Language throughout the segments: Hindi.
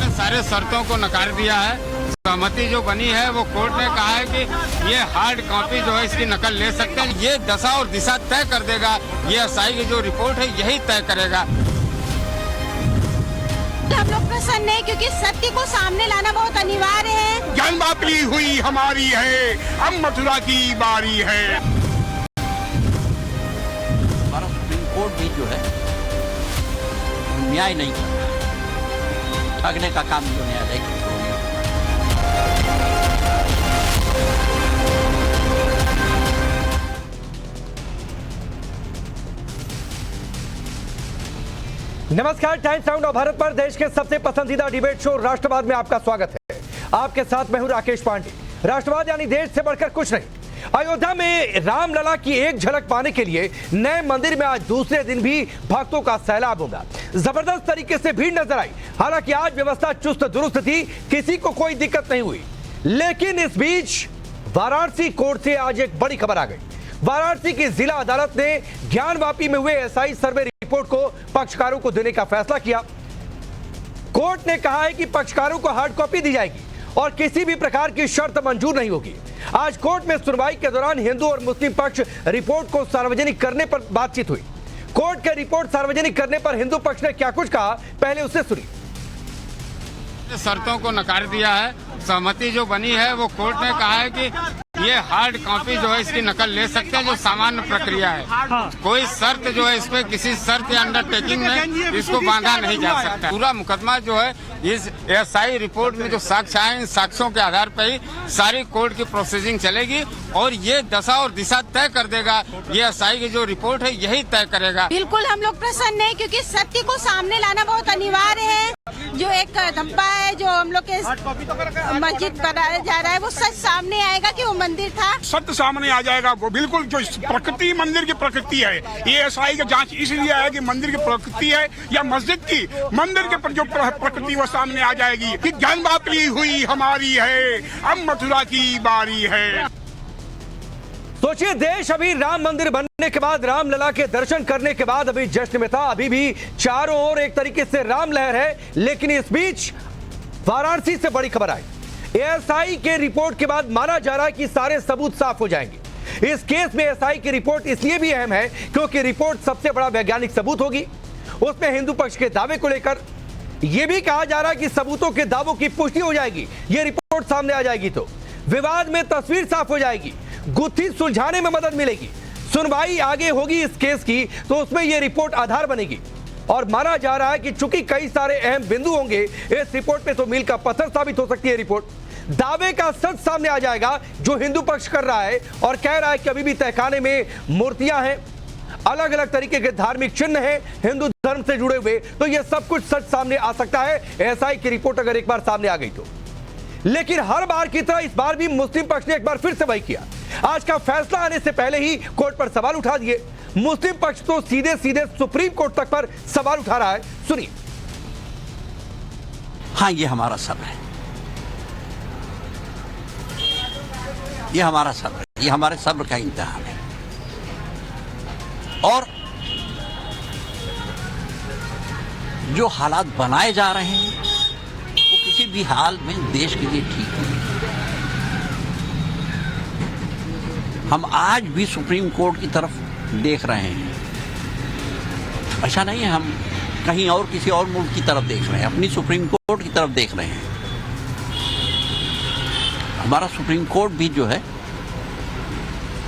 ने सारे शर्तों को नकार दिया है। सहमति जो बनी है वो कोर्ट ने कहा है कि ये हार्ड कॉपी जो है इसकी नकल ले सकते हैं। ये दशा और दिशा तय कर देगा। ये एसआई की जो रिपोर्ट है यही तय करेगा। हम लोग प्रसन्न हैं क्योंकि सत्य को सामने लाना बहुत अनिवार्य है। जन्मापली हुई हमारी है, अब मथुरा की बारी है। हमारा सुप्रीम कोर्ट भी जो है न्याय नहीं कर रहा। ठगने का काम जो न्यायालय की थ्रू है। नमस्कार, टाइम्स साउंड ऑफ भारत पर देश के सबसे पसंदीदा डिबेट शो राष्ट्रवाद में आपका स्वागत है। आपके साथ मैं हूं राकेश पांडे। राष्ट्रवाद यानी देश से बढ़कर कुछ नहीं। अयोध्या में रामलला की एक झलक पाने के लिए नए मंदिर में आज दूसरे दिन भी भक्तों का सैलाब उमड़ा। जबरदस्त तरीके से भीड़ नजर आई। हालांकि आज व्यवस्था चुस्त दुरुस्त थी, किसी को कोई दिक्कत नहीं हुई। लेकिन इस बीच वाराणसी कोर्ट से आज एक बड़ी खबर आ गई। वाराणसी की जिला अदालत ने ज्ञानवापी में हुए एसआई सर्वे रिपोर्ट को पक्षकारों को देने का फैसला किया। कोर्ट ने कहा है कि पक्षकारों को हार्ड कॉपी दी जाएगी और किसी भी प्रकार की शर्त मंजूर नहीं होगी। आज कोर्ट में सुनवाई के दौरान हिंदू और मुस्लिम पक्ष रिपोर्ट को सार्वजनिक करने पर बातचीत हुई। कोर्ट के रिपोर्ट सार्वजनिक करने पर हिंदू पक्ष ने क्या कुछ कहा, पहले उससे सुनिए। शर्तों को नकार दिया है। सहमति जो बनी है वो कोर्ट ने कहा है कि ये हार्ड कॉपी जो है इसकी नकल ले सकते हैं, जो सामान्य प्रक्रिया है। कोई शर्त जो है इसमें किसी शर्त या अंडरटेकिंग में इसको बांधा नहीं जा सकता। पूरा मुकदमा जो है इस एसआई रिपोर्ट में जो साक्ष्य आए, इन साक्ष्यों के आधार पर ही सारी कोर्ट की प्रोसेसिंग चलेगी और ये दशा और दिशा तय कर देगा। ये एसआई की जो रिपोर्ट है यही तय करेगा। बिल्कुल हम लोग प्रसन्न हैं क्योंकि सत्य को सामने लाना बहुत अनिवार्य है। जो एक धब्बा है जो हम लोग के मस्जिद बनाया जा रहा है वो सच सामने आएगा कि वो मंदिर था। सत्य सामने आ जाएगा। वो बिल्कुल जो प्रकृति मंदिर की प्रकृति है, ये एसआई की जांच इसलिए है कि मंदिर की प्रकृति है या मस्जिद की, मंदिर के जो प्रकृति वो सामने आ जाएगी कि जन्मापली हुई हमारी है, अब मथुरा की बारी है। सोचिए, देश अभी राम मंदिर बनने के बाद, रामलला के दर्शन करने के बाद अभी जश्न में था। अभी भी चारों ओर एक तरीके से राम लहर है। लेकिन इस बीच वाराणसी से बड़ी खबर आई। एएसआई के रिपोर्ट के बाद माना जा रहा है कि सारे सबूत साफ हो जाएंगे। इस केस में एएसआई की रिपोर्ट इसलिए भी अहम है क्योंकि रिपोर्ट सबसे बड़ा वैज्ञानिक सबूत होगी। उसमें हिंदू पक्ष के दावे को लेकर यह भी कहा जा रहा है कि सबूतों के दावों की पुष्टि हो जाएगी। यह रिपोर्ट सामने आ जाएगी तो विवाद में तस्वीर साफ हो जाएगी, गुत्थी सुलझाने में मदद मिलेगी। सुनवाई आगे होगी इस केस की तो उसमें यह रिपोर्ट आधार बनेगी। और माना जा रहा है कि चूंकि कई सारे अहम बिंदु होंगे इस रिपोर्ट में, तो मील का पत्थर साबित हो सकती है रिपोर्ट। दावे का सच सामने आ जाएगा जो हिंदू पक्ष कर रहा है और कह रहा है कि अभी भी तहखाने में मूर्तियां हैं, अलग अलग तरीके के धार्मिक चिन्ह हैं हिंदू धर्म से जुड़े हुए। तो यह सब कुछ सच सामने आ सकता है एएसआई की रिपोर्ट अगर एक बार सामने आ गई तो। लेकिन हर बार की तरह इस बार भी मुस्लिम पक्ष ने एक बार फिर से वही किया। आज का फैसला आने से पहले ही कोर्ट पर सवाल उठा दिए। मुस्लिम पक्ष तो सीधे सीधे सुप्रीम कोर्ट तक पर सवाल उठा रहा है। सुनिए। हाँ, ये हमारा सब्र है, ये हमारा सब्र है, ये हमारे सब्र का इम्तिहान है। और जो हालात बनाए जा रहे हैं वो किसी भी हाल में देश के लिए ठीक नहीं। हम आज भी सुप्रीम कोर्ट की तरफ देख रहे हैं। ऐसा नहीं है हम कहीं और किसी और मुल्क की तरफ देख रहे हैं, अपनी सुप्रीम कोर्ट की तरफ देख रहे हैं। हमारा सुप्रीम कोर्ट भी जो है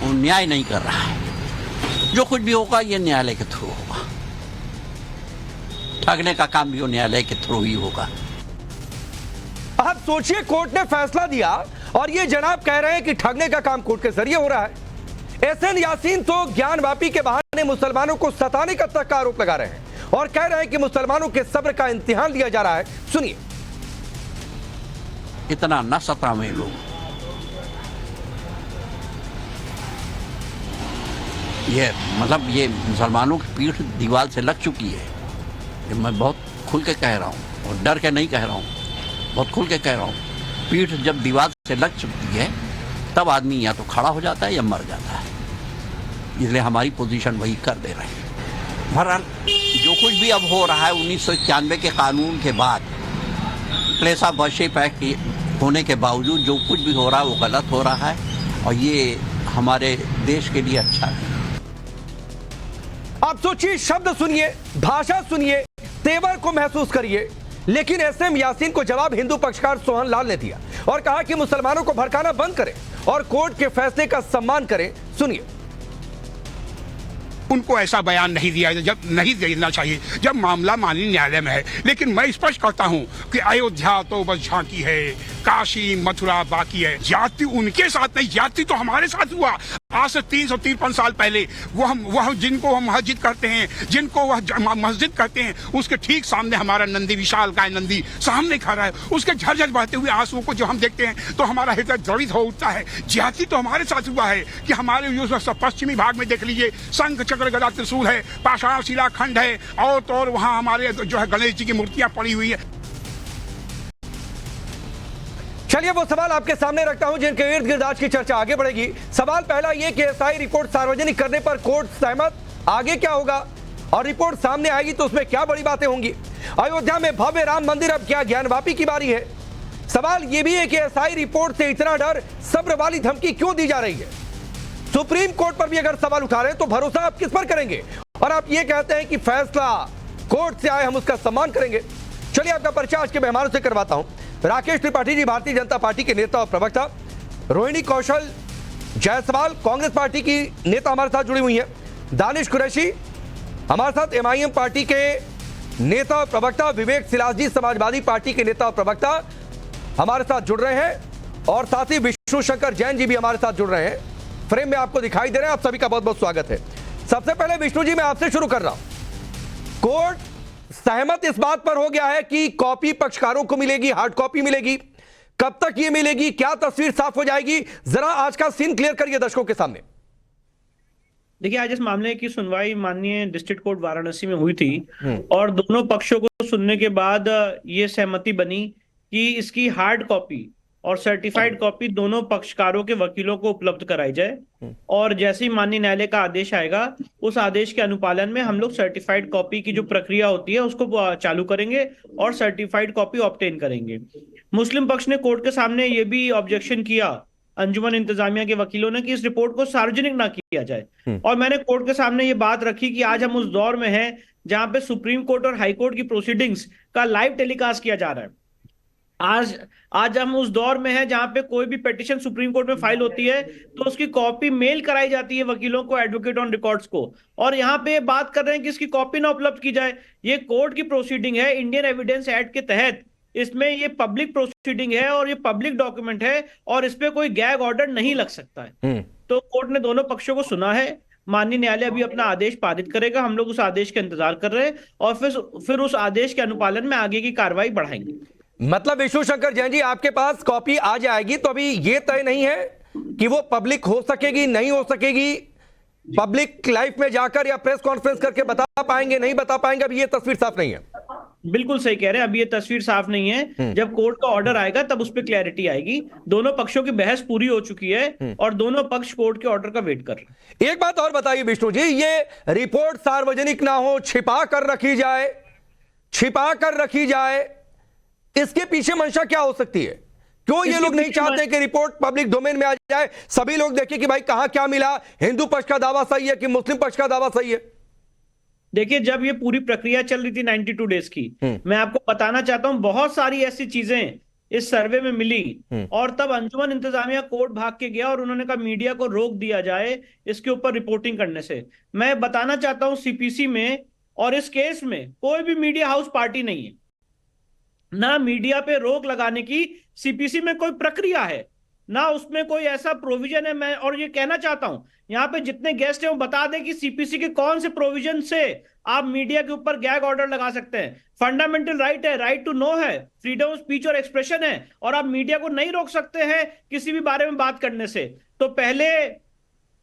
वो न्याय नहीं कर रहा है। जो कुछ भी होगा ये न्यायालय के थ्रू होगा। ठगने का काम भी वो न्यायालय के थ्रू ही होगा। आप सोचिए, कोर्ट ने फैसला दिया और ये जनाब कह रहे हैं कि ठगने का काम कोर्ट के जरिए हो रहा है। एहसन यासीन तो ज्ञानवापी के बहाने मुसलमानों को सताने का तक का आरोप लगा रहे हैं और कह रहे हैं कि मुसलमानों के सब्र का इम्तिहान लिया जा रहा है। सुनिए। इतना न सतावें लोग। ये मतलब ये मुसलमानों की पीठ दीवार से लग चुकी है। ये मैं बहुत खुल के कह रहा हूँ और डर के नहीं कह रहा हूँ, बहुत खुल के कह रहा हूँ। पीठ जब दीवार से लग चुकी है तब आदमी या तो खड़ा हो जाता है या मर जाता है। इसलिए हमारी पोजीशन वही कर दे रहे हैं। बहरहाल जो कुछ भी अब हो रहा है 1991 के कानून के बाद क्लेशावशी पैक होने के बावजूद जो कुछ भी हो रहा है वो गलत हो रहा है और ये हमारे देश के लिए अच्छा है। आप सोचिए, शब्द सुनिए, भाषा सुनिए, तेवर को महसूस करिए, लेकिन एसएम यासीन को जवाब हिंदू पक्षकार सोहन लाल ने दिया और कहा कि मुसलमानों को भड़काना बंद करें और कोर्ट के फैसले का सम्मान करें। सुनिए। उनको ऐसा बयान नहीं दिया जब नहीं देना चाहिए जब मामला माननीय न्यायालय में है। लेकिन मैं स्पष्ट करता हूं कि अयोध्या तो बस झांकी है, काशी मथुरा बाकी है। जाति उनके साथ नहीं, जाति तो हमारे साथ हुआ आज से 353 साल पहले। वह जिनको हम मस्जिद करते हैं, जिनको वह मस्जिद कहते हैं, उसके ठीक सामने हमारा नंदी, विशाल काय नंदी सामने खड़ा है। उसके झरझर बहते हुए आंसुओं को जो हम देखते हैं तो हमारा हृदय द्रवित हो उठता है। जाति तो हमारे साथ हुआ है कि हमारे पश्चिमी भाग में देख लीजिए, शंख चक्र गदा त्रिशूल है, पाषाण शिलाखंड है और तो और वहां हमारे जो है गणेश जी की मूर्तियां पड़ी हुई है। चलिए वो सवाल आपके सामने रखता हूं जिनके इर्द गिर्द आज की चर्चा आगे बढ़ेगी। सवाल पहला यह कि एसआई रिपोर्ट सार्वजनिक करने पर कोर्ट सहमत, आगे क्या होगा और रिपोर्ट सामने आएगी तो उसमें क्या बड़ी बातें होंगी। अयोध्या में भव्य राम मंदिर अब क्या ज्ञानवापी की बारी है। सवाल यह भी है कि एसआई रिपोर्ट से इतना डर, सब्र वाली धमकी क्यों दी जा रही है। सुप्रीम कोर्ट पर भी अगर सवाल उठा रहे हैं तो भरोसा आप किस पर करेंगे, और आप ये कहते हैं कि फैसला कोर्ट से आए हम उसका सम्मान करेंगे। चलिए आपका परिचय आज के मेहमानों से करवाता हूं। राकेश त्रिपाठी जी भारतीय जनता पार्टी के नेता और प्रवक्ता, रोहिणी कौशल जायसवाल कांग्रेस पार्टी की नेता हमारे साथ जुड़ी हुई है, दानिश कुरैशी हमारे साथ एमआईएम पार्टी के नेता और प्रवक्ता, विवेक सिलाजी समाजवादी पार्टी के नेता और प्रवक्ता हमारे साथ जुड़ रहे हैं, और साथ ही विष्णु शंकर जैन जी भी हमारे साथ जुड़ रहे हैं। फ्रेम में आपको दिखाई दे रहे हैं। आप सभी का बहुत बहुत स्वागत है। सबसे पहले विष्णु जी मैं आपसे शुरू कर रहा हूं। कोर्ट सहमत इस बात पर हो गया है कि कॉपी पक्षकारों को मिलेगी, हार्ड कॉपी मिलेगी। कब तक ये मिलेगी, क्या तस्वीर साफ हो जाएगी, जरा आज का सीन क्लियर करिए दर्शकों के सामने। देखिए, आज इस मामले की सुनवाई माननीय डिस्ट्रिक्ट कोर्ट वाराणसी में हुई थी और दोनों पक्षों को सुनने के बाद ये सहमति बनी कि इसकी हार्ड कॉपी और सर्टिफाइड कॉपी दोनों पक्षकारों के वकीलों को उपलब्ध कराई जाए, और जैसे ही माननीय न्यायालय का आदेश आएगा उस आदेश के अनुपालन में हम लोग सर्टिफाइड कॉपी की जो प्रक्रिया होती है उसको चालू करेंगे और सर्टिफाइड कॉपी ऑब्टेन करेंगे। मुस्लिम पक्ष ने कोर्ट के सामने ये भी ऑब्जेक्शन किया, अंजुमन इंतजामिया के वकीलों ने, कि इस रिपोर्ट को सार्वजनिक ना किया जाए। और मैंने कोर्ट के सामने ये बात रखी कि आज हम उस दौर में हैं जहां पे सुप्रीम कोर्ट और हाई कोर्ट की प्रोसीडिंग्स का लाइव टेलीकास्ट किया जा रहा है। आज हम उस दौर में हैं जहां पे कोई भी पिटीशन सुप्रीम कोर्ट में फाइल होती है तो उसकी कॉपी मेल कराई जाती है वकीलों को, एडवोकेट ऑन रिकॉर्ड्स को, और यहां पे बात कर रहे हैं कि इसकी कॉपी ना उपलब्ध की जाए। ये कोर्ट की प्रोसीडिंग है इंडियन एविडेंस एक्ट के तहत, इसमें ये पब्लिक प्रोसीडिंग है और ये पब्लिक डॉक्यूमेंट है और इस पे कोई गैग ऑर्डर नहीं लग सकता है। तो कोर्ट ने दोनों पक्षों को सुना है, माननीय न्यायालय अभी अपना आदेश पारित करेगा, हम लोग उस आदेश के इंतजार कर रहे हैं और फिर उस आदेश के अनुपालन में आगे की कार्रवाई बढ़ाएंगे। मतलब विष्णु शंकर जैन जी, आपके पास कॉपी आ जाएगी तो अभी ये तय नहीं है कि वो पब्लिक हो सकेगी नहीं हो सकेगी, पब्लिक लाइफ में जाकर या प्रेस कॉन्फ्रेंस करके बता पाएंगे नहीं बता पाएंगे, अभी ये तस्वीर साफ नहीं है। बिल्कुल सही कह रहे हैं, अभी ये तस्वीर साफ नहीं है। जब कोर्ट का ऑर्डर आएगा तब उस पर क्लैरिटी आएगी। दोनों पक्षों की बहस पूरी हो चुकी है और दोनों पक्ष कोर्ट के ऑर्डर का वेट कर रहे हैं। एक बात और बताइए विष्णु जी, ये रिपोर्ट सार्वजनिक ना हो, छिपा कर रखी जाए, इसके पीछे मंशा क्या हो सकती है? क्यों ये लोग नहीं चाहते कि रिपोर्ट पब्लिक डोमेन में आ जाए, सभी लोग देखें कि भाई कहां क्या मिला, हिंदू पक्ष का दावा सही है कि मुस्लिम पक्ष का दावा सही है? देखिए, जब ये पूरी प्रक्रिया चल रही थी 92 डेज की, मैं आपको बताना चाहता हूं बहुत सारी ऐसी चीजें इस सर्वे में मिली और तब अंजुमन इंतजामिया कोर्ट भाग के गया और उन्होंने कहा मीडिया को रोक दिया जाए इसके ऊपर रिपोर्टिंग करने से। मैं बताना चाहता हूं सीपीसी में और इस केस में कोई भी मीडिया हाउस पार्टी नहीं है, ना मीडिया पे रोक लगाने की सीपीसी में कोई प्रक्रिया है, ना उसमें कोई ऐसा प्रोविजन है। मैं और ये कहना चाहता हूं यहाँ पे जितने गेस्ट हैं वो बता दें कि सीपीसी के कौन से प्रोविजन से आप मीडिया के ऊपर गैग ऑर्डर लगा सकते हैं। फंडामेंटल राइट है, राइट टू नो है, फ्रीडम ऑफ स्पीच और एक्सप्रेशन है, और आप मीडिया को नहीं रोक सकते हैं किसी भी बारे में बात करने से। तो पहले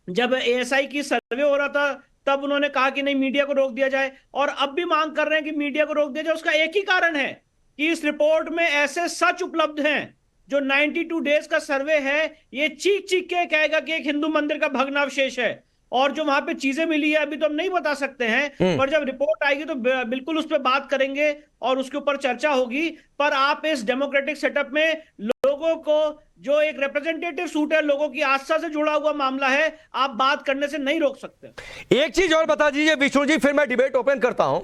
जब एएसआई की सर्वे हो रहा था तब उन्होंने कहा कि नहीं मीडिया को रोक दिया जाए, और अब भी मांग कर रहे हैं कि मीडिया को रोक दिया जाए। उसका एक ही कारण है कि इस रिपोर्ट में ऐसे सच उपलब्ध हैं जो 92 डेज का सर्वे है, ये चीख चीख के कहेगा कि एक हिंदू मंदिर का भग्नावशेष है। और जो वहां पे चीजें मिली है अभी तो हम नहीं बता सकते हैं, पर जब रिपोर्ट आएगी तो बिल्कुल उस पर बात करेंगे और उसके ऊपर चर्चा होगी। पर आप इस डेमोक्रेटिक सेटअप में लोगों को, जो एक रिप्रेजेंटेटिव सूट है, लोगों की आस्था से जुड़ा हुआ मामला है, आप बात करने से नहीं रोक सकते। एक चीज और बता दीजिए विष्णु जी, फिर मैं डिबेट ओपन करता हूं।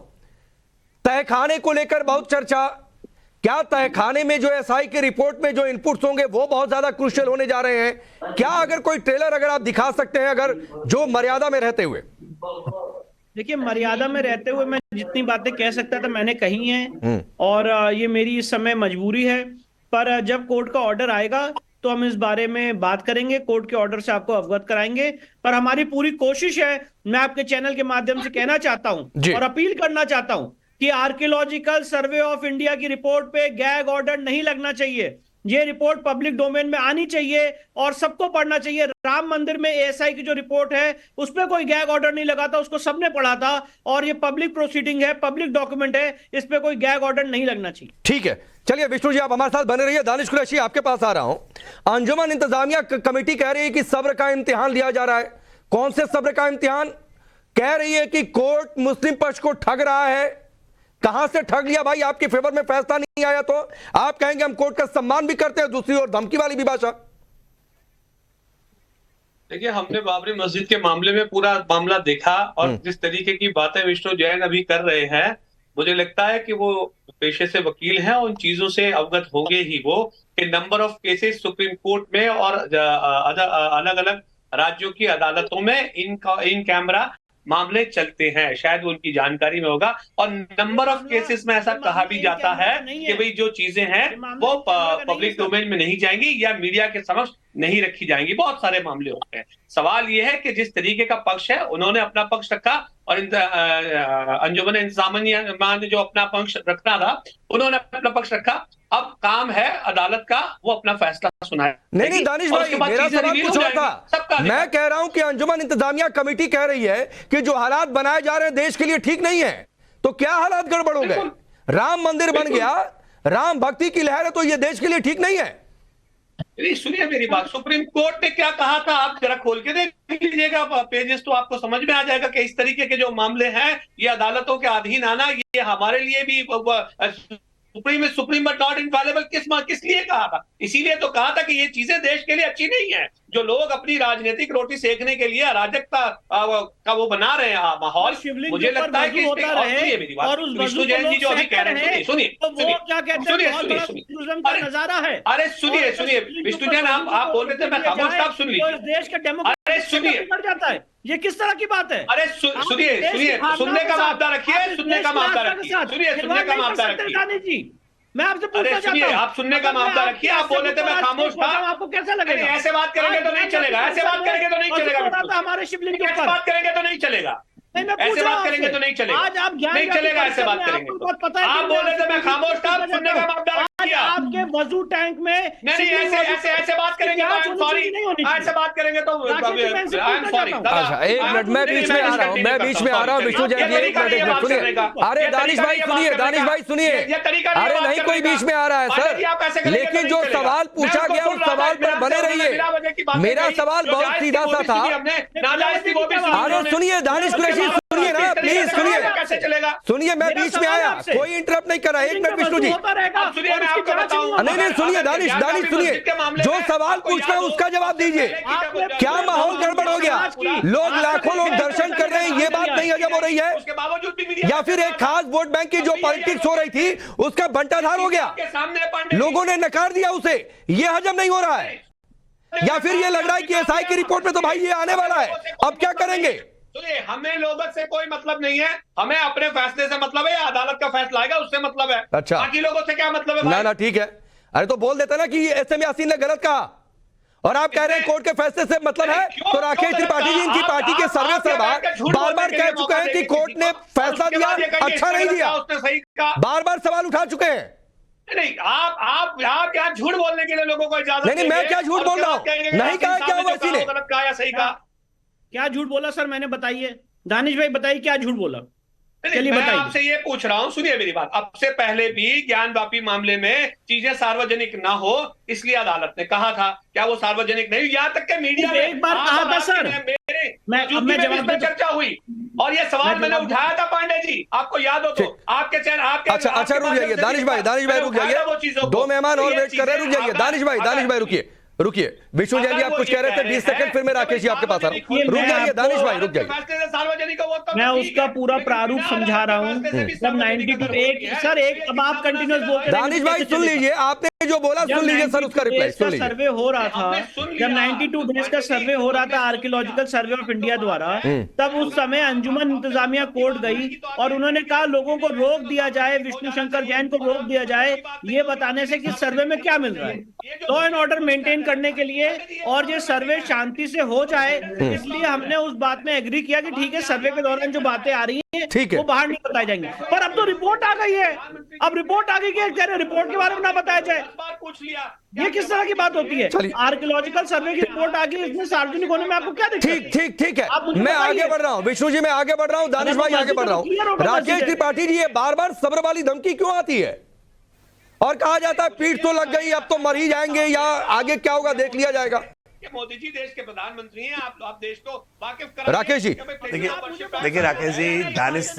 तहखाने को लेकर बहुत चर्चा, क्या तहखाने में जो एसआई की रिपोर्ट में जो इनपुट्स होंगे वो बहुत ज्यादा क्रूशियल होने जा रहे हैं? क्या अगर कोई ट्रेलर अगर आप दिखा सकते हैं, अगर जो मर्यादा में रहते हुए? देखिए, मर्यादा में रहते हुए मैं जितनी बातें कह सकता था मैंने कही हैं, और ये मेरी इस समय मजबूरी है। पर जब कोर्ट का ऑर्डर आएगा तो हम इस बारे में बात करेंगे, कोर्ट के ऑर्डर से आपको अवगत कराएंगे। पर हमारी पूरी कोशिश है, मैं आपके चैनल के माध्यम से कहना चाहता हूं और अपील करना चाहता हूं कि आर्कियोलॉजिकल सर्वे ऑफ इंडिया की रिपोर्ट पे गैग ऑर्डर नहीं लगना चाहिए। ये रिपोर्ट पब्लिक डोमेन में आनी चाहिए और सबको पढ़ना चाहिए। राम मंदिर में एएसआई की जो रिपोर्ट है उस पर कोई गैग ऑर्डर नहीं लगा था, उसको सबने पढ़ा था, और ये पब्लिक प्रोसीडिंग है, पब्लिक डॉक्यूमेंट है, इस पे कोई गैग ऑर्डर नहीं लगना चाहिए। ठीक है, चलिए विष्णु जी आप हमारे साथ बने रहिए। दानिश कुरैशी आपके पास आ रहा हूं। अंजुमन इंतजामिया कमेटी कह रही है कि सब्र का इम्तिहान लिया जा रहा है। कौन से सब्र का इम्तिहान? कह रही है कि कोर्ट मुस्लिम पक्ष को ठग रहा है। कहां से ठग लिया भाई? आपके फेवर में फैसला नहीं आया तो आप कहेंगे हम कोर्ट का सम्मान भी करते हैं, दूसरी ओर धमकी वाली भी भाषा। देखिए, हमने बाबरी मस्जिद के मामले में पूरा मामला देखा, और जिस तरीके की बातें विष्णु जैन अभी कर रहे हैं, मुझे लगता है कि वो पेशे से वकील हैं, उन चीजों से अवगत होंगे ही वो, कि number of cases supreme court में और अलग अलग राज्यों की अदालतों में इन कैमरा मामले चलते हैं, शायद वो उनकी जानकारी में होगा। और नंबर ऑफ केसेस में ऐसा कहा भी जाता है कि भाई जो चीजें हैं वो पब्लिक डोमेन में नहीं जाएंगी या मीडिया के समक्ष नहीं रखी जाएंगी। बहुत सारे मामले होते हैं। सवाल ये है कि जिस तरीके का पक्ष है उन्होंने अपना पक्ष रखा, और अंजुमन इंतजामिया ने जो अपना पक्ष रखना था उन्होंने अपना पक्ष रखा। अब काम है अदालत का, वो अपना फैसला सुनाए। नहीं दानिश भाई, मेरा सवाल कुछ और था। मैं कह रहा हूं कि अंजुमन इंतजामिया कमेटी कह रही है कि जो हालात बनाए जा रहे हैं देश के लिए ठीक नहीं है। तो क्या हालात गड़बड़ हो गए? राम मंदिर बन गया, राम भक्ति की लहर है, तो ये देश के लिए ठीक नहीं है। सुनिए मेरी बात, सुप्रीम कोर्ट ने क्या कहा था आप जरा खोल के देख लीजिएगा पेजेस, तो आपको समझ में आ जाएगा कि इस तरीके के जो मामले हैं ये अदालतों के अधीन आना, ये हमारे लिए भी सुप्रीम बट नॉट इनफॉलेबल किस लिए कहा था? इसीलिए तो कहा था कि ये चीजें देश के लिए अच्छी नहीं है। जो लोग अपनी राजनीतिक रोटी सेकने के लिए अराजकता का वो बना रहे हैं माहौल, मुझे लगता है कि विष्णु जैन जी जो अभी कह रहे हैं, सुनिए नजारा है। अरे सुनिए विष्णु जैन, आप बोल रहे थे, मैं खामोश था, आप सुन लीजिए। देश का डेमोक्रेसी बिगड़ जाता है, ये किस तरह की बात है? अरे सुनिए, सुनने का मामला रखिए, सुनने का मामला रखिए, सुनने का मामला रखिए। मैं आपसे पूछना चाहता हूं, आप सुनने का मामला रखिए। आप बोले थे मैं खामोश था, आपको कैसा लगेगा? ऐसे बात करेंगे तो नहीं चलेगा, ऐसे बात करेंगे तो नहीं चलेगा, हमारे शिवलिंग के ऐसे बात करेंगे तो नहीं चलेगा, ऐसे बात करेंगे तो नहीं चलेगा, आज आप नहीं चलेगा ऐसे बात करेंगे तो। आप बोले थे मैं खामोश था, सुनने का मामला रखिए। आपके वजू टैंक में नहीं, ऐसे बात करेंगे तो आई एम सॉरी, ऐसे बात करेंगे तो आई एम सॉरी। अच्छा एक मिनट, मैं बीच में आ रहा हूँ, विष्णु जैन जी एक मिनट सुनिए। अरे दानिश भाई सुनिए, अरे नहीं कोई बीच में आ रहा है सर, लेकिन जो सवाल पूछा गया उस सवाल पर बने रहिए। मेरा सवाल बहुत सीधा सा था। अरे सुनिए दानिश कुरैशी, सुनिए ना प्लीज, सुनिए मैं बीच में आया, कोई इंटरप्ट नहीं कर रहा। एक मिनट विष्णु जी, नहीं सुनिए दानिश सुनिए, जो सवाल पूछ रहे हैं उसका जवाब दीजिए। क्या माहौल गड़बड़ हो गया? लोग लाखों लोग दर्शन कर रहे हैं, ये बात नहीं हजम हो रही है? या फिर एक खास वोट बैंक की जो पॉलिटिक्स हो रही थी उसका बंटाधार हो गया, लोगों ने नकार दिया उसे, ये हजम नहीं हो रहा है? या फिर ये लग रहा है कि एसआई की रिपोर्ट में तो भाई ये आने वाला है, अब क्या करेंगे? हमें लोगों से कोई मतलब नहीं है, हमें अपने फैसले से मतलब है, अदालत का फैसला आएगा उससे मतलब है। अच्छा, बाकी लोगों से क्या मतलब है? ना ठीक है। अरे तो बोल देता ना कि एसएम यासीन ने गलत कहा, और आप कह रहे हैं कोर्ट के फैसले से मतलब है। तो राकेश त्रिपाठी जी इनकी पार्टी के सर्वे सर्वा बार बार कह चुके हैं कि कोर्ट ने फैसला दिया अच्छा नहीं दिया, बार बार सवाल उठा चुके हैं। नहीं, आप क्या झूठ बोलने के लिए लोगों को इजाजत? नहीं, मैं क्या झूठ बोल रहा हूँ? नहीं कहा, क्या हुआ इसीलिए? गलत कहा या सही कहा? क्या झूठ बोला सर मैंने, बताइए दानिश भाई, बताइए क्या झूठ बोला? चलिए मैं बताइए। आपसे ये पूछ रहा हूँ, सुनिए मेरी बात। अब से पहले भी ज्ञानवापी मामले में चीजें सार्वजनिक ना हो इसलिए अदालत ने कहा था, क्या वो सार्वजनिक नहीं? यहाँ तक के मीडिया में एक बार आप कहा और था आपके सर। मेरे मैं मौजूदगी में भी इस जवाब पे देता चर्चा हुई और ये सवाल मैंने उठाया था पांडे जी, आपको याद हो तो। ठीक। आपके चैनल आपके अच्छा आपके रुक माध्यम जाइए से दानिश भाई रुक उठाया था वो जाइए, चीजों को। दो मेहमान तो और ये वेट कर रहे हैं, रुक जाइए चीजें दानिश भाई रुकिए। विष्णु जैन जी आप कुछ कह रहे थे, 20 सेकंड, फिर मैं राकेश जी आपके पास आ रहा हूँ। रुक जाइए दानिश भाई, रुक जाइए। सार्वजनिक हो तो मैं ठीक उसका है, पूरा लेकिन प्रारूप बिना समझा रहा हूँ। फैसले से भी जब सार्वजनिक 92 अगर एक होती है, सर एक तो अब आप कंटिन्यूअस बोलते दानिश भाई सुन लीजिए, आपने जो बोला सुन लीजिए सर, उसका रिप्लाई सुन लीजिए। सर्वे हो रहा था, हमने सुन लिया। जब 92 डेज का सर्वे हो रहा था आर्कियोलॉजिकल सर्वे ऑफ इंडिया द्वारा, तब उस समय अंजुमन इंतजामिया कोर्ट गई और उन्होंने कहा लोगों को रोक दिया जाए, विष्णु शंकर जैन को रोक दिया जाए ये बताने से कि सर्वे में क्या मिल रहा है, लॉ एंड ऑर्डर मेंटेन करने के लिए, और ये सर्वे शांति से हो जाए। इसलिए हमने उस बात में एग्री किया कि ठीक है, सर्वे के दौरान जो बातें आ रही हैं ठीक है। वो बाहर नहीं बताई जाएंगी। पर अब तो रिपोर्ट आ गई है, अब रिपोर्ट आ गई कि कह रहे रिपोर्ट के बारे में ना बताया जाए, पूछ लिया। ये किस तरह की बात होती है? चलिए। आर्कियोलॉजिकल सर्वे की रिपोर्ट आ गई, इसमें सार्वजनिक होने में आपको क्या दिक्कत है? ठीक है, आप मुझे मैं बताइए। आगे बढ़ रहा हूँ विष्णु जी, मैं आगे बढ़ रहा हूँ, दानिश भाई आगे बढ़ रहा हूँ। राकेश त्रिपाठी जी, ये बार बार सब्र वाली धमकी क्यों आती है और कहा जाता है पीठ तो लग गई, अब तो मर ही जाएंगे, या आगे क्या होगा देख लिया जाएगा? मोदी जी देश के प्रधानमंत्री हैं, आप देश को वाकिफ करा। राकेश जी। देखिए राकेश जी, दानिश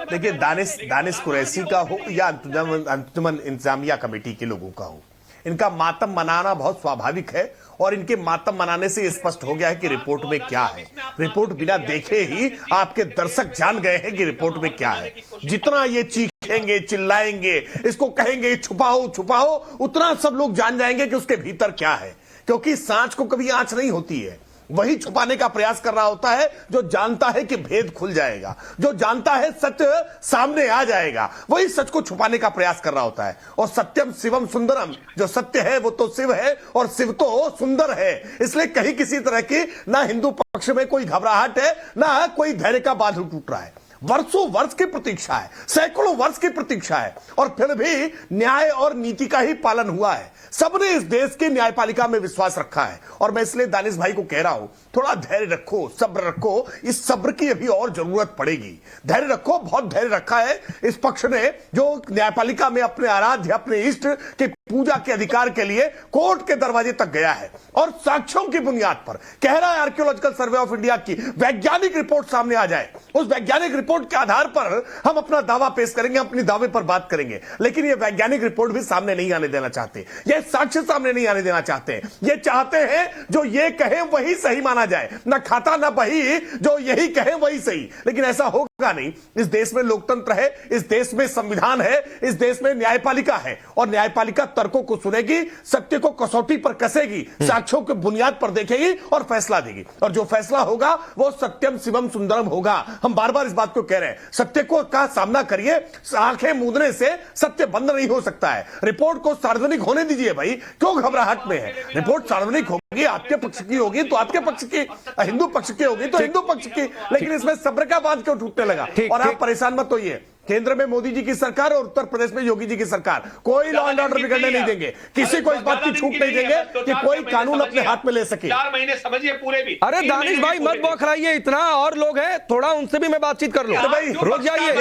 देखिए दानिश कुरैशी का हो या अंजुमन इंतजामिया कमेटी के लोगों का हो, इनका मातम मनाना बहुत स्वाभाविक है और इनके मातम मनाने से स्पष्ट हो गया है कि रिपोर्ट में क्या है। रिपोर्ट बिना देखे ही आपके दर्शक जान गए हैं कि रिपोर्ट में क्या है। जितना ये चीखेंगे, चिल्लाएंगे, इसको कहेंगे छुपाओ, उतना सब लोग जान जाएंगे कि उसके भीतर क्या है, क्योंकि सांच को कभी आंच नहीं होती है। वही छुपाने का प्रयास कर रहा होता है जो जानता है कि भेद खुल जाएगा, जो जानता है सत्य सामने आ जाएगा, वही सच को छुपाने का प्रयास कर रहा होता है। और सत्यम शिवम सुंदरम, जो सत्य है वो तो शिव है और शिव तो सुंदर है। इसलिए कहीं किसी तरह की ना हिंदू पक्ष में कोई घबराहट है, ना कोई धैर्य का बांध टूट रहा है। वर्षों वर्ष की प्रतीक्षा है, सैकड़ों वर्ष की प्रतीक्षा है, और फिर भी न्याय और नीति का ही पालन हुआ है। सबने इस देश की न्यायपालिका में विश्वास रखा है। और मैं इसलिए दानिश भाई को कह रहा हूं, थोड़ा धैर्य रखो, सब्र रखो, इस सब्र की अभी और जरूरत पड़ेगी। धैर्य रखो, बहुत धैर्य रखा है इस पक्ष ने, जो न्यायपालिका में अपने आराध्य, अपने इष्ट के पूजा के अधिकार के लिए कोर्ट के दरवाजे तक गया है और साक्ष्यों की बुनियाद पर कह रहा है आर्कियोलॉजिकल सर्वे ऑफ इंडिया की वैज्ञानिक रिपोर्ट सामने आ जाए, उस वैज्ञानिक रिपोर्ट के आधार पर हम अपना दावा पेश करेंगे, अपनी दावे पर बात करेंगे। लेकिन ये वैज्ञानिक रिपोर्ट भी सामने नहीं आने देना चाहते, ये साक्ष्य सामने नहीं आने देना चाहते। ये चाहते हैं जो ये कहे वही सही माना जाए, ना खाता ना बही, जो यही कहे वही सही। लेकिन ऐसा होगा नहीं। इस देश में लोकतंत्र है, इस देश में संविधान है, इस देश में न्यायपालिका है, और न्यायपालिका तर्कों को सुनेगी, सत्य को कसौटी पर कसेगी, साक्ष्यों के बुनियाद पर देखेगी और फैसला देगी। और जो फैसला होगा वो सत्यम शिवम सुंदरम होगा। हम बार बार इस बात को कह रहे हैं, सत्य को का सामना करिए, आंखें मूंदने से सत्य बंद नहीं हो सकता है। रिपोर्ट को सार्वजनिक होने दीजिए भाई, क्यों घबराहट में है? रिपोर्ट सार्वजनिक होगी, आपके पक्ष की होगी तो आपके पक्ष की, हिंदू पक्ष की होगी तो हिंदू पक्ष की, लेकिन इसमें सब्र का बांध क्यों टूटने लगा? और आप परेशान मत होइए, केंद्र में मोदी जी की सरकार और उत्तर प्रदेश में योगी जी की सरकार कोई लॉ एंड ऑर्डर बिगड़ने नहीं देंगे, किसी को इस बात की छूट नहीं देंगे कि कोई कानून अपने हाथ में ले सके। 4 महीने समझिए पूरे भी। अरे दानिश भाई मत बौखलाइए इतना, और लोग हैं, थोड़ा उनसे भी मैं बातचीत कर लूं। भाई रुक जाइए,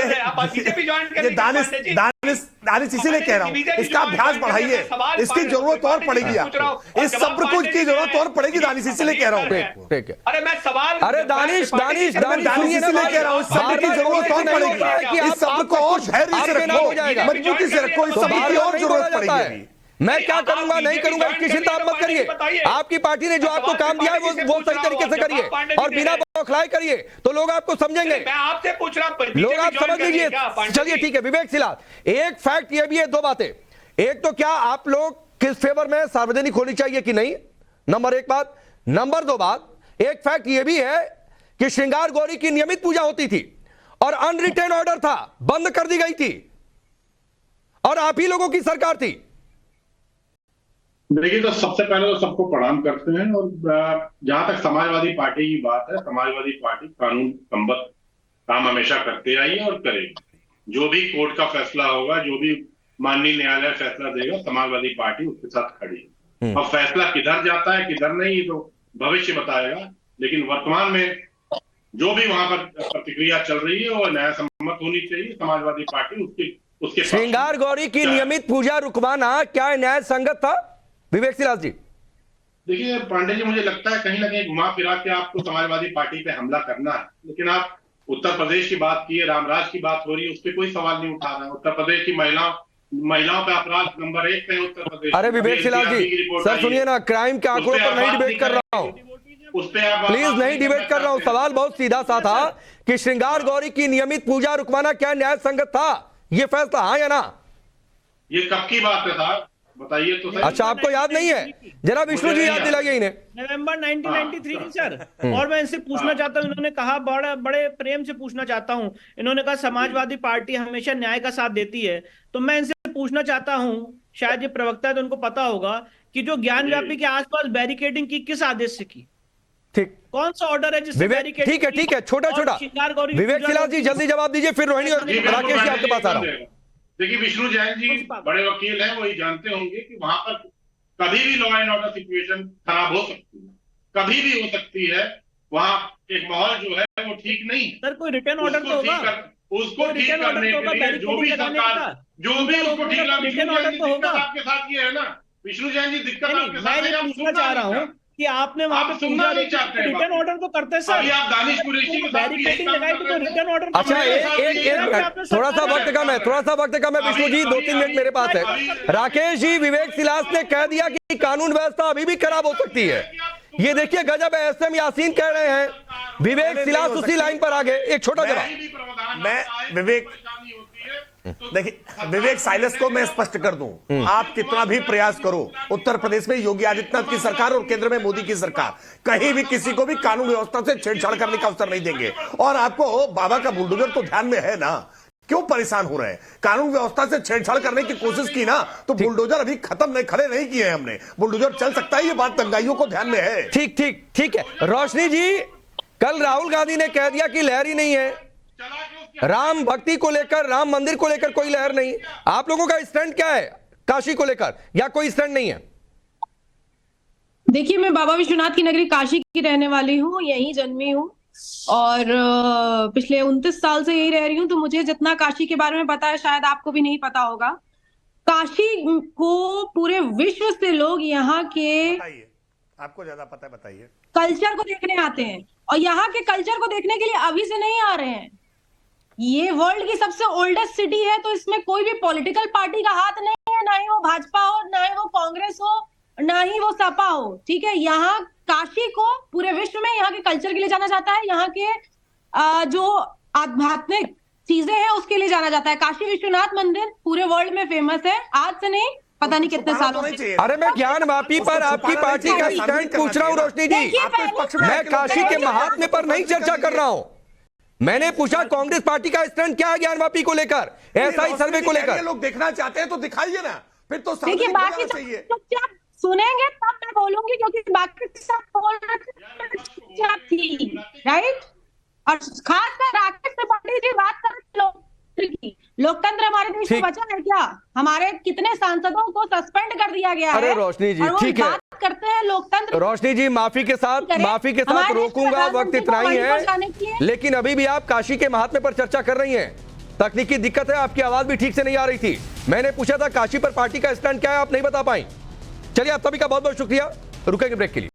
ये दानिश इसीलिए कह रहा हूं, इसका अभ्यास बढ़ाइए, इसकी जरूरत और पड़ेगी आपको, इस सब्र को की जरूरत और पड़ेगी दानिश, इसीलिए कह रहा हूं। ठीक है, अरे मैं सवाल, अरे दानिश इसलिए कह रहा हूं, इस सब्र की जरूरत और पड़ेगी, इस सब्र को और धैर्य से रखो, मजबूती से रखो, इस सब्र की और जरूरत पड़ेगी। मैं क्या करूंगा नहीं करूंगा इसकी चिंता आप मत करिए। आपकी पार्टी ने जो आपको काम दिया है वो सही तरीके से करिए और बिना बौखलाए करिए, तो लोग आपको समझेंगे। मैं आपसे पूछ रहा हूं, लोग आप समझ लीजिए। चलिए ठीक है, विवेक सिलाल, एक फैक्ट ये भी है, दो बातें। एक तो क्या आप लोग किस फेवर में सार्वजनिक होनी चाहिए कि नहीं, नंबर एक बात। नंबर दो बात, एक फैक्ट ये भी है कि श्रृंगार गौरी की नियमित पूजा होती थी और अनरिटन ऑर्डर था, बंद कर दी गई थी, और आप ही लोगों की सरकार थी। देखिए, तो सबसे पहले तो सबको प्रणाम करते हैं, और जहां तक समाजवादी पार्टी की बात है, समाजवादी पार्टी कानून संबद्ध काम हमेशा करते आई है और करेगी। जो भी कोर्ट का फैसला होगा, जो भी माननीय न्यायालय फैसला देगा, समाजवादी पार्टी उसके साथ खड़ी है। अब फैसला किधर जाता है किधर नहीं तो भविष्य बताएगा, लेकिन वर्तमान में जो भी वहां पर प्रतिक्रिया चल रही है वो न्याय सम्मत होनी चाहिए। समाजवादी पार्टी उसके श्रृंगार गौरी की नियमित पूजा रुकवाना क्या न्याय संगत था? विवेक सिलास जी, देखिए पांडे जी, मुझे लगता है कहीं ना कहीं घुमा फिरा के आपको समाजवादी पार्टी पे हमला करना है, लेकिन आप उत्तर प्रदेश की बात की है, रामराज की बात हो रही है, उस पर कोई सवाल नहीं उठा रहा है। उत्तर प्रदेश की महिलाओं पे अपराध नंबर 1 पे उत्तर प्रदेश। अरे विवेक सिलास जी, सर सुनिए ना, क्राइम के आंकड़ों पर नहीं डिबेट कर रहा हूं, प्लीज नहीं डिबेट कर रहा हूं। सवाल बहुत सीधा सा था कि श्रृंगार गौरी की नियमित पूजा रुकवाना क्या न्याय संगत था? ये फैसला हाँ या ना? ये कब की बात है साहब, बताइए तो सही। अच्छा, आपको याद नहीं है? जरा विष्णु जी याद दिलाइए इन्हें। नवंबर 1993 की सर। और मैं इनसे पूछना चाहता हूं, इन्होंने कहा, बड़े प्रेम से पूछना चाहता हूं, इन्होंने कहा समाजवादी पार्टी हमेशा न्याय का साथ देती है, तो मैं इनसे पूछना चाहता हूं, शायद ये प्रवक्ता है तो उनको पता होगा कि जो ज्ञान व्यापी के आसपास बैरिकेडिंग की किस आदेश से की? ठीक, कौन सा ऑर्डर है जिससे बैरिकेडिंग? ठीक है, छोटा विवेक सिलास जी जल्दी जवाब दीजिए, फिर रोहिणी और राकेश जी आपके पास आ रहा हूं। देखिए विष्णु जैन जी बड़े वकील हैं, वही जानते होंगे कि वहां पर कभी भी लॉ एंड ऑर्डर सिचुएशन खराब हो सकती है, कभी भी हो सकती है। वहां एक माहौल जो है वो ठीक नहीं है। सर कोई रिटर्न ऑर्डर तो होगा, उसको ठीक करने के लिए जो भी सरकार जो भी उसको ठीक आपके साथ ये है ना, विष्णु जैन जी दिक्कत आपके साथ है। मैं पूछना चाह रहा हूँ कि आपने वहां पे सुनना नहीं चाहते, रिटर्न ऑर्डर तो करते हैं सर। अभी आप दानिश कुरैशी के साथ भी यही काम कर रहे हैं। Return order. अच्छा, एक थोड़ा सा वक्त कम है विष्णु जी, 2-3 मिनट मेरे पास है। राकेश जी, विवेक सिलास ने कह दिया कि कानून व्यवस्था अभी भी खराब हो सकती है। ये देखिए गजब है, एसएम यासीन कह रहे हैं, विवेक सिलास उसी लाइन पर आ गए। एक छोटा जवाब। मैं देखिए विवेक साइलस को मैं स्पष्ट कर दूं, आप कितना भी प्रयास करो, उत्तर प्रदेश में योगी आदित्यनाथ की सरकार और केंद्र में मोदी की सरकार कहीं भी किसी को भी कानून व्यवस्था से छेड़छाड़ करने का अवसर नहीं देंगे। और आपको बाबा का बुलडोजर तो ध्यान में है ना, क्यों परेशान हो रहे हैं? कानून व्यवस्था से छेड़छाड़ करने की कोशिश की ना, तो बुलडोजर अभी खड़े नहीं किए हैं हमने। बुलडोजर चल सकता है, ये बात दंगाइयों को ध्यान में है। ठीक है। रोशनी जी, कल राहुल गांधी ने कह दिया कि लहर ही नहीं है, राम भक्ति को लेकर, राम मंदिर को लेकर कोई लहर नहीं। आप लोगों का स्टैंड क्या है काशी को लेकर, या कोई स्टैंड नहीं है? देखिए, मैं बाबा विश्वनाथ की नगरी काशी की रहने वाली हूँ, यहीं जन्मी हूँ और पिछले 29 साल से यही रह रही हूँ, तो मुझे जितना काशी के बारे में पता है शायद आपको भी नहीं पता होगा। काशी को पूरे विश्व से लोग यहाँ के, आपको ज्यादा पता है, बताइए, कल्चर को देखने आते हैं, और यहाँ के कल्चर को देखने के लिए अभी से नहीं आ रहे हैं। ये वर्ल्ड की सबसे ओल्डेस्ट सिटी है, तो इसमें कोई भी पॉलिटिकल पार्टी का हाथ नहीं है, ना ही वो भाजपा हो, ना ही वो कांग्रेस हो, ना ही वो सपा हो। ठीक है, यहाँ काशी को पूरे विश्व में यहाँ के कल्चर के लिए जाना जाता है, यहाँ के जो आध्यात्मिक चीजें हैं उसके लिए जाना जाता है। काशी विश्वनाथ मंदिर पूरे वर्ल्ड में फेमस है, आज से नहीं, पता नहीं कितने सालों से। अरे मैं ज्ञान वापी पर आपकी पार्टी का स्टैंड पूछ रहा हूँ रोशनी जी, मैं काशी के महात्म्य पर नहीं चर्चा कर रहा हूँ। मैंने पूछा कांग्रेस पार्टी का स्टैंड क्या है ज्ञानवापी को लेकर, एसआई सर्वे को लेकर। लोग देखना चाहते हैं तो दिखाइए ना, फिर तो देखिए बाकी सब सुनेंगे तब मैं बोलूंगी, क्योंकि बाकी सब बोल रहे थी, राइट। और खासकर राकेश त्रिपाठी जी बात कर रहे की लोकतंत्र हमारे देश में बचा है क्या? हमारे कितने सांसदों को सस्पेंड कर दिया गया है। अरे रोशनी जी, ठीक है, बात करते हैं लोकतंत्र। रोशनी जी, माफी के साथ रोकूंगा, वक्त इतना ही है, लेकिन अभी भी आप काशी के महात्म्य पर चर्चा कर रही हैं। तकनीकी दिक्कत है, आपकी आवाज भी ठीक से नहीं आ रही थी। मैंने पूछा था काशी पर पार्टी का स्टैंड क्या है, आप नहीं बता पाई। चलिए, आप सभी का बहुत बहुत शुक्रिया। रुकेंगे ब्रेक के लिए।